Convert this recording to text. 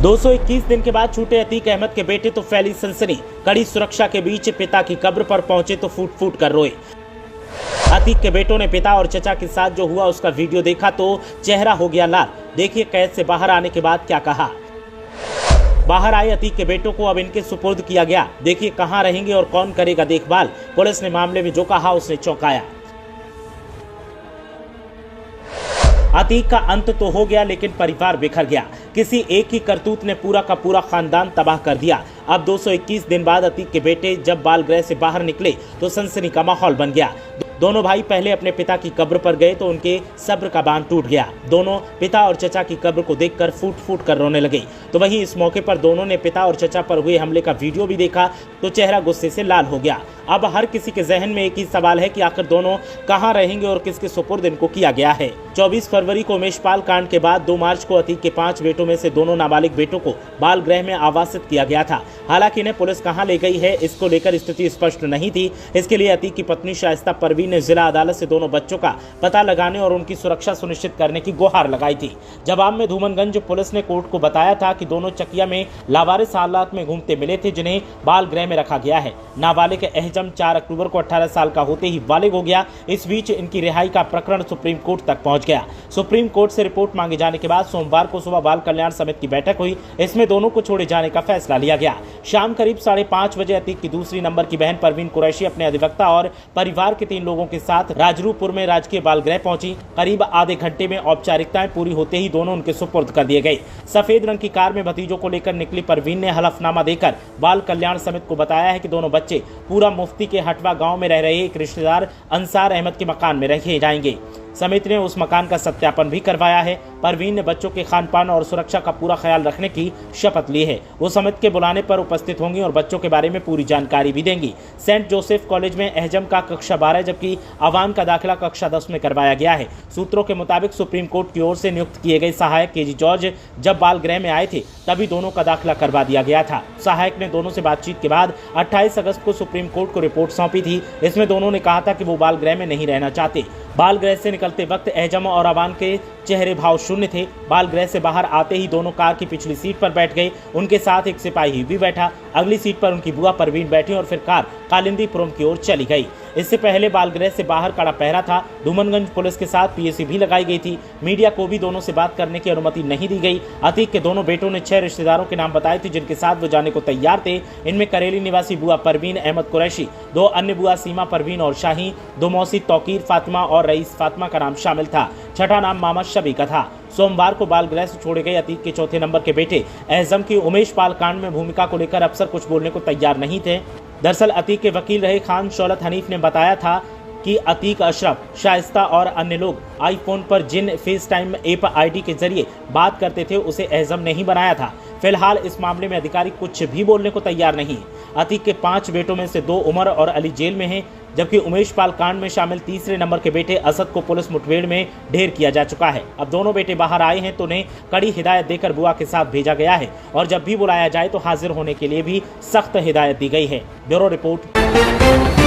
221 दिन के बाद छूटे अतीक अहमद के बेटे तो फैली सनसनी। कड़ी सुरक्षा के बीच पिता की कब्र पर पहुंचे तो फूट फूट कर रोए। अतीक के बेटों ने पिता और चचा के साथ जो हुआ उसका वीडियो देखा तो चेहरा हो गया लाल। देखिए कैद से बाहर आने के बाद क्या कहा। बाहर आए अतीक के बेटों को अब इनके सुपुर्द किया गया। देखिए कहां रहेंगे और कौन करेगा देखभाल। पुलिस ने मामले में जो कहा उसने चौंकाया। अतीक का अंत तो हो गया लेकिन परिवार बिखर गया। किसी एक ही करतूत ने पूरा का पूरा खानदान तबाह कर दिया। अब 221 दिन बाद अतीक के बेटे जब बाल गृह से बाहर निकले तो सनसनी का माहौल बन गया। दोनों भाई पहले अपने पिता की कब्र पर गए तो उनके सब्र का बांध टूट गया। दोनों पिता और चचा की कब्र को देखकर फूट फूट कर रोने लगे। तो वहीं इस मौके पर दोनों ने पिता और चचा पर हुए हमले का वीडियो भी देखा तो चेहरा गुस्से से लाल हो गया। अब हर किसी के जहन में एक ही सवाल है कि आखिर दोनों कहां रहेंगे और किसके सुपुर्द इनको किया गया है। 24 फरवरी को उमेशपाल कांड के बाद 2 मार्च को अतीक के 5 बेटों में से दोनों नाबालिग बेटों को बाल गृह में आवासित किया गया था। हालांकि इन्हें पुलिस कहां ले गई है इसको लेकर स्थिति स्पष्ट नहीं थी। इसके लिए अतीक की पत्नी शाइस्ता परवीन ने जिला अदालत से दोनों बच्चों का पता लगाने और उनकी सुरक्षा सुनिश्चित करने की गुहार लगाई थी। जवाब में धूमनगंज पुलिस ने कोर्ट को बताया था कि दोनों चकिया में लावारिस हालात में घूमते मिले थे जिन्हें बाल गृह में रखा गया है। नाबालिग एहजम 4 अक्टूबर को 18 साल का होते ही बालिग हो गया। इस बीच इनकी रिहाई का प्रकरण सुप्रीम कोर्ट तक पहुंच गया। सुप्रीम कोर्ट से रिपोर्ट मांगे जाने के बाद सोमवार को सुबह बाल कल्याण समिति की बैठक हुई। इसमें दोनों को छोड़े जाने का फैसला लिया गया। शाम करीब 5:30 बजे अतीक की दूसरी नंबर की बहन परवीन कुरैशी अपने अधिवक्ता और परिवार के 3 लोगों के साथ राजरूपुर में राजकीय बाल गृह पहुंची। करीब आधे घंटे में औपचारिकताएं पूरी होते ही दोनों उनके सुपुर्द कर दिए गए। सफेद रंग की कार में भतीजों को लेकर निकली परवीन ने हलफनामा देकर बाल कल्याण समिति को बताया है कि दोनों बच्चे पूरा मुफ्ती के हटवा गांव में रह रहे एक रिश्तेदार अंसार अहमद के मकान में रखे जाएंगे। समिति ने उस मकान का सत्यापन भी करवाया है। परवीन ने बच्चों के खान पान और सुरक्षा का पूरा ख्याल रखने की शपथ ली है। वो समिति के बुलाने पर उपस्थित होंगी और बच्चों के बारे में पूरी जानकारी भी देंगी। सेंट जोसेफ कॉलेज में एहजम का कक्षा 12 जबकि अवान का दाखिला कक्षा 10 में करवाया गया है। सूत्रों के मुताबिक सुप्रीम कोर्ट की ओर से नियुक्त किए गए सहायक केजी जॉर्ज जब बाल गृह में आए थे तभी दोनों का दाखिला करवा दिया गया था। सहायक ने दोनों से बातचीत के बाद 28 अगस्त को सुप्रीम कोर्ट को रिपोर्ट सौंपी थी। इसमें दोनों ने कहा था कि वो बाल गृह में नहीं रहना चाहते। बाल गृह से निकलते वक्त एहजम और अवान के चेहरे भाव शून्य थे। बाल गृह से बाहर आते ही दोनों कार की पिछली सीट पर बैठ गए। उनके साथ एक सिपाही भी बैठा। अगली सीट पर उनकी बुआ परवीन बैठी और फिर कार कालिंदीपुरम की ओर चली गई। इससे पहले बाल गृह से बाहर कड़ा पहरा था। धूमनगंज पुलिस के साथ पीएसी भी लगाई गई थी। मीडिया को भी दोनों से बात करने की अनुमति नहीं दी गई। अतीक के दोनों बेटों ने 6 रिश्तेदारों के नाम बताए थे जिनके साथ वो जाने को तैयार थे। इनमें करेली निवासी बुआ परवीन अहमद कुरैशी, 2 अन्य बुआ सीमा परवीन और शाही, 2 मौसी तौकीर फातिमा और रईस फातिमा का नाम शामिल था। छठा नाम मामा शबी का था। सोमवार को बाल गृह से छोड़े गए अतीक के 4थे नंबर के बेटे एहजम की उमेशपाल कांड में भूमिका को लेकर अफसर कुछ बोलने को तैयार नहीं थे। दरअसल अतीक के वकील रहे खान शौलत हनीफ ने बताया था कि अतीक, अशरफ, शाइस्ता और अन्य लोग आईफोन पर जिन फेस टाइम ऐप आईडी के जरिए बात करते थे उसे एहजम नहीं बनाया था। फिलहाल इस मामले में अधिकारी कुछ भी बोलने को तैयार नहीं। अतीक के 5 बेटों में से 2 उमर और अली जेल में हैं जबकि उमेशपाल कांड में शामिल तीसरे नंबर के बेटे असद को पुलिस मुठभेड़ में ढेर किया जा चुका है। अब दोनों बेटे बाहर आए हैं तो उन्हें कड़ी हिदायत देकर बुआ के साथ भेजा गया है और जब भी बुलाया जाए तो हाजिर होने के लिए भी सख्त हिदायत दी गई है। Bureau report.